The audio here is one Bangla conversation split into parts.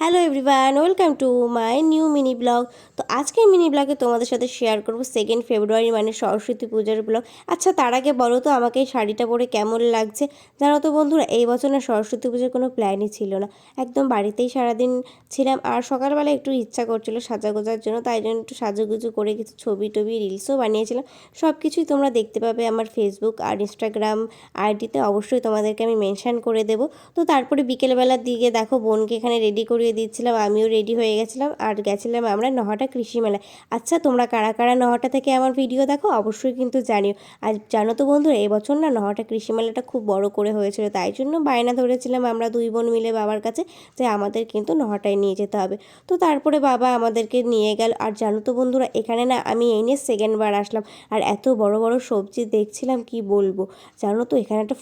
Hello everyone, welcome to my new mini blog. তো আজকের মিনি ব্লগে তোমাদের সাথে শেয়ার করব 2 ফেব্রুয়ারি মানে সরস্বতী পূজার ব্লগ। আচ্ছা, তার আগে বলো তো আমাকে এই শাড়িটা পরে কেমন লাগছে। জানো তো বন্ধুরা, এই বছর না সরস্বতী পুজোর কোনো প্ল্যানই ছিল না, একদম বাড়িতেই সারাদিন ছিলাম। আর সকালবেলা একটু ইচ্ছা করছিল সাজাগোজার জন্য, তাই জন্য একটু সাজুগুজু করে কিছু ছবি টবি রিলসও বানিয়েছিলাম। সব কিছুই তোমরা দেখতে পাবে আমার ফেসবুক আর ইনস্টাগ্রাম আইডিতে, অবশ্যই তোমাদেরকে আমি মেনশন করে দেবো। তো তারপরে বিকেলবেলার দিকে দেখো বোনকে এখানে রেডি করিয়ে দিচ্ছিলাম, আমিও রেডি হয়ে গেছিলাম আর গেছিলাম আমরা নহাটা কৃষি মেলায়। আচ্ছা, তোমরা কারা কারা নহাটা থেকে আমার ভিডিও দেখো অবশ্যই কিন্তু জানিও। আর জানো তো বন্ধুরা, এবছর না নহাটা কৃষি মেলাটা খুব বড় করে হয়েছিল, তাই জন্য বায়না ধরেছিলাম আমরা দুই বোন মিলে বাবার কাছে যে আমাদের কিন্তু নহাটায় নিয়ে যেতে হবে। তো তারপরে বাবা আমাদেরকে নিয়ে গেল। আর জানো তো বন্ধুরা, এখানে না আমি এই নিয়ে সেকেন্ডবার আসলাম, আর এত বড় বড় সবজি দেখছিলাম কি বলবো। জানো তো এখানে একটা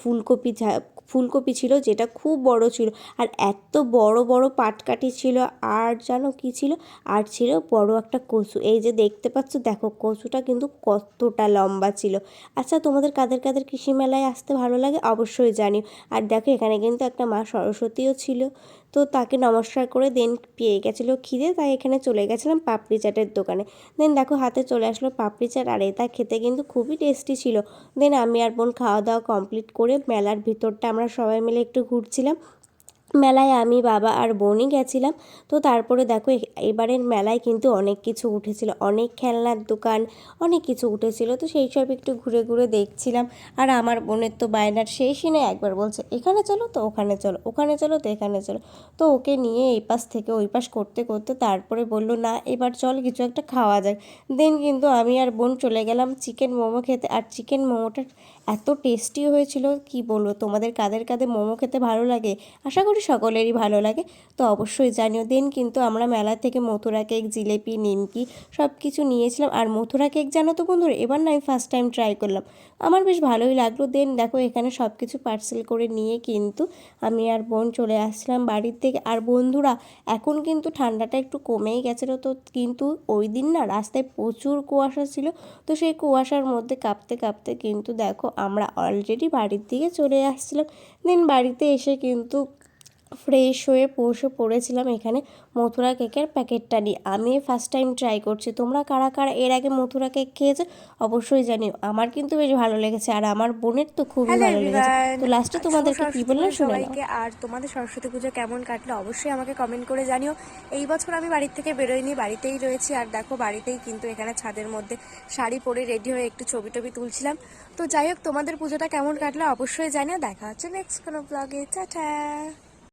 ফুলকপি ছিল যেটা খুব বড় ছিল, আর এত বড় বড় পাটকাঠি ছিল। আর জানো কি ছিল, আর ছিল বড় একটা কচু। এই যে দেখতে পাচ্ছ, দেখো কচুটা কিন্তু কতটা লম্বা ছিল। আচ্ছা, তোমাদের কাদের কাদের কৃষি মেলায় আসতে ভালো লাগে অবশ্যই জানিও। আর দেখো এখানে কিন্তু একটা মা সরস্বতীও ছিল, তো তাকে নমস্কার করে দেন পেয়ে গেছিলো খিদে, তাই এখানে চলে গেছিলাম পাপড়ি চাটের দোকানে। দেন দেখো হাতে চলে আসলো পাপড়ি চাট, আর এটা খেতে কিন্তু খুবই টেস্টি ছিল। দেন আমি আর বোন খাওয়া দাওয়া কমপ্লিট করে মেলার ভিতরটা আমরা সবাই মিলে একটু ঘুরছিলাম। মেলায় আমি বাবা আর বোনই গেছিলাম। তো তারপরে দেখো এবারের মেলায় কিন্তু অনেক কিছু উঠেছিল, অনেক খেলনার দোকান, অনেক কিছু উঠেছিল। তো সেই সব একটু ঘুরে ঘুরে দেখছিলাম। আর আমার বোনের তো বায়নার শেষই নেই, একবার বলছে এখানে চলো তো ওখানে চলো, ওখানে চলো তো এখানে চলো। তো ওকে নিয়ে এই পাশ থেকে ওই পাশ করতে করতে তারপরে বললো না এবার চল কিছু একটা খাওয়া যায়। দেন কিন্তু আমি আর বোন চলে গেলাম চিকেন মোমো খেতে। আর চিকেন মোমোটা এত টেস্টি হয়েছিল কি বলবো। তোমাদের কাদের কাদের মোমো খেতে ভালো লাগে, আশা করি সকলেরই ভালো লাগে, তো অবশ্যই জানিও। দেন কিন্তু আমরা মেলা থেকে মথুরা কেক, জিলেপি, নিমকি সব কিছু নিয়েছিলাম। আর মথুরা কেক জানো তো বন্ধুরা, এবার না আমি ফার্স্ট টাইম ট্রাই করলাম, আমার বেশ ভালোই লাগলো। দেন দেখো এখানে সব কিছু পার্সেল করে নিয়ে কিন্তু আমি আর বোন চলে আসলাম বাড়ির থেকে। আর বন্ধুরা, এখন কিন্তু ঠান্ডাটা একটু কমেই গেছিলো, তো কিন্তু ওই দিন না রাস্তায় প্রচুর কুয়াশা ছিল। তো সেই কুয়াশার মধ্যে কাঁপতে কাঁপতে কিন্তু দেখো আমরা অলরেডি বাড়ির দিকে চলে আসছিলাম। দেন বাড়িতে এসে কিন্তু ফ্রেশ হয়ে বসে পড়েছিলাম এখানে মথুরা কেকের প্যাকেটটা নিয়ে। আমি ফার্স্ট টাইম ট্রাই করছি, তোমরা কারা কারা এর আগে মথুরা কেক খেয়েছো অবশ্যই জানিও। আমার কিন্তু বেশ ভালো লেগেছে, আর আমার বোনের তো খুবই হ্যালো ভালো লেগেছে। এভরিওয়ান, তো লাস্টে শুভ তোমাদেরকে কী সরস্বতী বললাম পুজো শুনে নাও। সবাইকে। আর তোমাদের সরস্বতী পুজো কেমন কাটলো অবশ্যই আমাকে কমেন্ট করে জানিও। এই বছর আমি বাড়ির থেকে বেরোইনি, বাড়িতেই রয়েছি। আর দেখো বাড়িতেই কিন্তু এখানে ছাদের মধ্যে শাড়ি পরে রেডি হয়ে একটু ছবি টবি তুলছিলাম। তো যাই হোক, তোমাদের পুজোটা কেমন কাটলো অবশ্যই জানিও। দেখা হচ্ছে নেক্সট কোনো ব্লগে। টাটা।